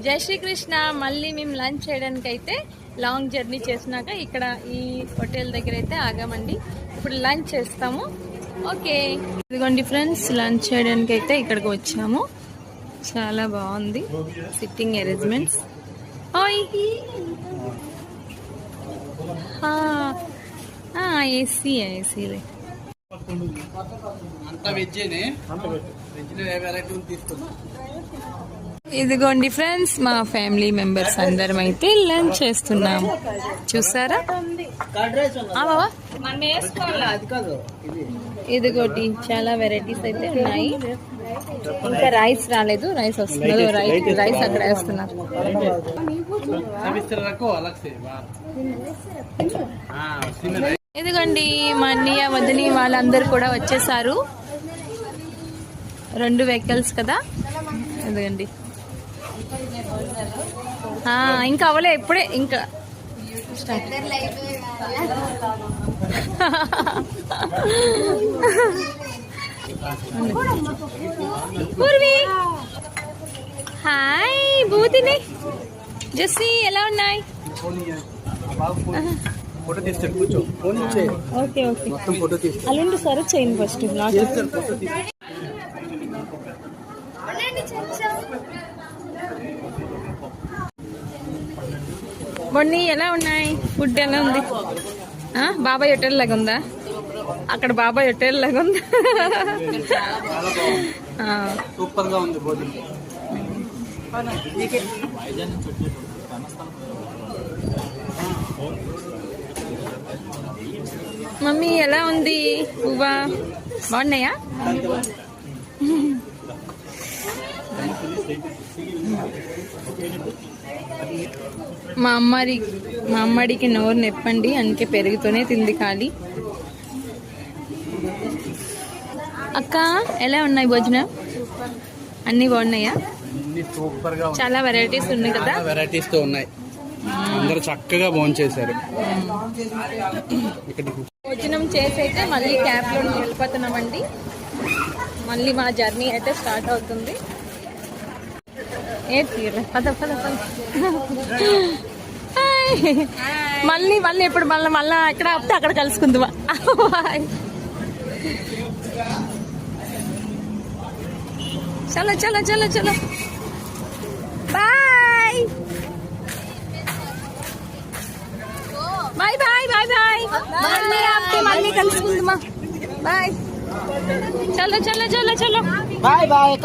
జై శ్రీకృష్ణ. మళ్ళీ మేము లంచ్ చేయడానికి అయితే లాంగ్ జర్నీ చేసినాక ఇక్కడ ఈ హోటల్ దగ్గర అయితే ఆగామండి. ఇప్పుడు లంచ్ చేస్తాము. ఓకే, ఇదిగోండి ఫ్రెండ్స్, లంచ్ చేయడానికి అయితే ఇక్కడికి వచ్చాము. చాలా బాగుంది సిట్టింగ్ అరేంజ్మెంట్స్. ఏసీ ఏసీలే. ఇదిగోండి ఫ్రెండ్స్, మా ఫ్యామిలీ మెంబర్స్ అందరం అయితే లంచ్ చేస్తున్నాం. చూసారా బాబా? ఇదిగోటి చాలా వెరైటీస్ అయితే ఉన్నాయి. ఇంకా రైస్ రాలేదు, రైస్ వస్తున్నారు. రైస్ అక్కడ వేస్తున్నారు. ఇదిగోండి మా అన్నయ్య వదిని వాళ్ళందరూ కూడా వచ్చేసారు. 2 వెహికల్స్ కదా. ఇదిగోండి, ఇంకా అవలే, ఇప్పుడే ఇంకా పూర్వి. హాయ్ భూతిని, జెస్సీ ఎలా ఉన్నాయి? ఓకే ఓకే, అలాంటి సరే చేయండి ఫస్ట్. మొన్న ఎలా ఉన్నాయి? ఫుడ్ ఎలా ఉంది? బాబాయ్ హోటల్ లాగా ఉందా? అక్కడ బాబాయ్ హోటల్ లాగా ఉందా? సూపర్ గా ఉంది. మమ్మీ ఎలా ఉంది? పువ్వా బాగున్నాయా? మా అమ్మడికి నోరు నెప్పండి, అందుకే పెరుగుతూనే తింది ఖాళీ. అక్క ఎలా ఉన్నాయి భోజనం? అన్ని బాగున్నాయా? చాలా వెరైటీస్ ఉన్నాయి కదా. వెరైటీస్ తో ఉన్నాయి. అందరూ చక్కగా భోంచేశారు. భోజనం చేసి అయితే మళ్ళీ క్యాబ్ లో వెళ్ళిపోతున్నామండి. మళ్ళీ మా జర్నీ అయితే స్టార్ట్ అవుతుంది. మళ్ళీ ఎప్పుడు మళ్ళా ఎక్కడ ఆపితే అక్కడ కలుసుకుందామా? చలో చలో చలో చలో, bye bye bye bye bye. మళ్ళీ ఆపితే మళ్ళీ కలుసుకుందామా? బాయ్. చలో చలో చలో చలో, బాయ్ బాయ్.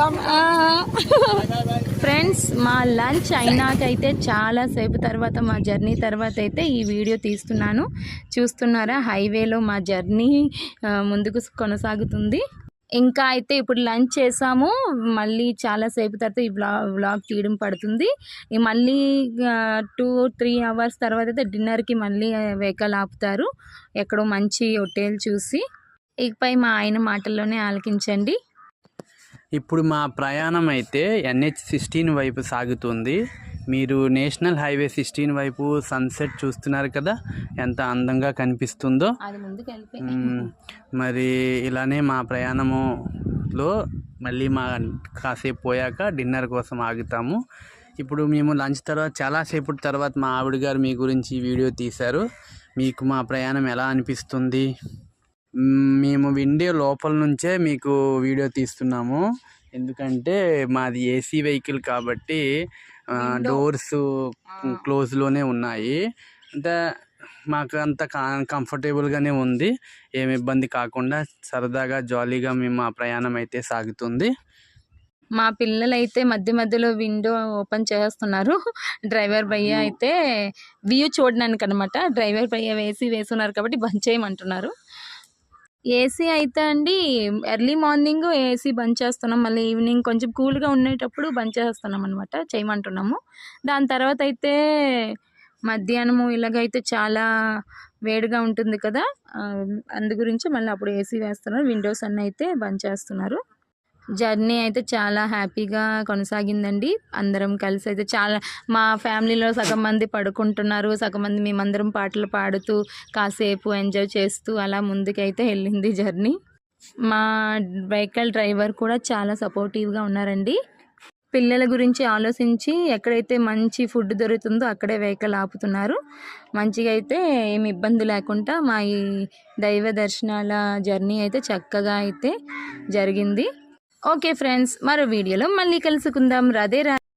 ఫ్రెండ్స్, మా లంచ్ అయినాకైతే చాలా సేపు తర్వాత, మా జర్నీ తర్వాత అయితే ఈ వీడియో తీస్తున్నాను. చూస్తున్నారా, హైవేలో మా జర్నీ ముందుకు కొనసాగుతుంది. ఇంకా అయితే ఇప్పుడు లంచ్ చేసాము. మళ్ళీ చాలాసేపు తర్వాత ఈ వ్లాగ్ తీయడం పడుతుంది. మళ్ళీ 2-3 అవర్స్ తర్వాత అయితే డిన్నర్కి మళ్ళీ వెహికల్ ఆపుతారు ఎక్కడో మంచి హోటల్ చూసి. ఇకపై మా ఆయన మాటల్లోనే ఆలకించండి. ఇప్పుడు మా ప్రయాణం అయితే NH16 వైపు సాగుతుంది. మీరు నేషనల్ హైవే 16 వైపు సన్సెట్ చూస్తున్నారు కదా, ఎంత అందంగా కనిపిస్తుందో. మరి ఇలానే మా ప్రయాణములో మళ్ళీ కాసేపు పోయాక డిన్నర్ కోసం ఆగుతాము. ఇప్పుడు మేము లంచ్ తర్వాత చాలాసేపటి తర్వాత మా ఆవిడ గారు మీ గురించి వీడియో తీశారు. మీకు మా ప్రయాణం ఎలా అనిపిస్తుంది? మేము విండో లోపల నుంచే మీకు వీడియో తీస్తున్నాము. ఎందుకంటే మాది ఏసీ వెహికల్ కాబట్టి డోర్స్ క్లోజ్లోనే ఉన్నాయి. అంటే మాకు అంత కంఫర్టబుల్గానే ఉంది. ఏమి ఇబ్బంది కాకుండా సరదాగా జాలీగా మేము మా ప్రయాణం అయితే సాగుతుంది. మా పిల్లలైతే మధ్య మధ్యలో విండో ఓపెన్ చేస్తున్నారు. డ్రైవర్ భయ్య అయితే వ్యూ చూడడానికి అనమాట. డ్రైవర్ భయ్య వేస్తున్నారు కాబట్టి బంద్ చేయమంటున్నారు. ఏసీ అయితే అండి ఎర్లీ మార్నింగ్ ఏసీ బంద్ చేస్తున్నాం, మళ్ళీ ఈవినింగ్ కొంచెం కూల్గా ఉండేటప్పుడు బంద్ చేస్తున్నాం అనమాట, చేయమంటున్నాము. దాని తర్వాత అయితే మధ్యాహ్నము ఇలాగైతే చాలా వేడిగా ఉంటుంది కదా, అందు గురించి మళ్ళీ అప్పుడు ఏసీ వేస్తున్నారు. విండోస్ అన్నీ అయితే బంద్ చేస్తున్నారు. జర్నీ అయితే చాలా హ్యాపీగా కొనసాగిందండి. అందరం కలిసి అయితే మా ఫ్యామిలీలో సగం మంది పడుకుంటున్నారు, సగం మంది మేమందరం పాటలు పాడుతూ కాసేపు ఎంజాయ్ చేస్తూ అలా ముందుకైతే వెళ్ళింది జర్నీ. మా వెహికల్ డ్రైవర్ కూడా చాలా సపోర్టివ్గా ఉన్నారండి. పిల్లల గురించి ఆలోచించి ఎక్కడైతే మంచి ఫుడ్ దొరుకుతుందో అక్కడే వెహికల్ ఆపుతున్నారు. మంచిగా అయితే ఏమి ఇబ్బంది లేకుండా మా ఈ దైవ దర్శనాల జర్నీ అయితే చక్కగా అయితే జరిగింది. ఓకే ఫ్రెండ్స్, మరో వీడియోలో మళ్ళీ కలుసుకుందాం. రాధే రాధే.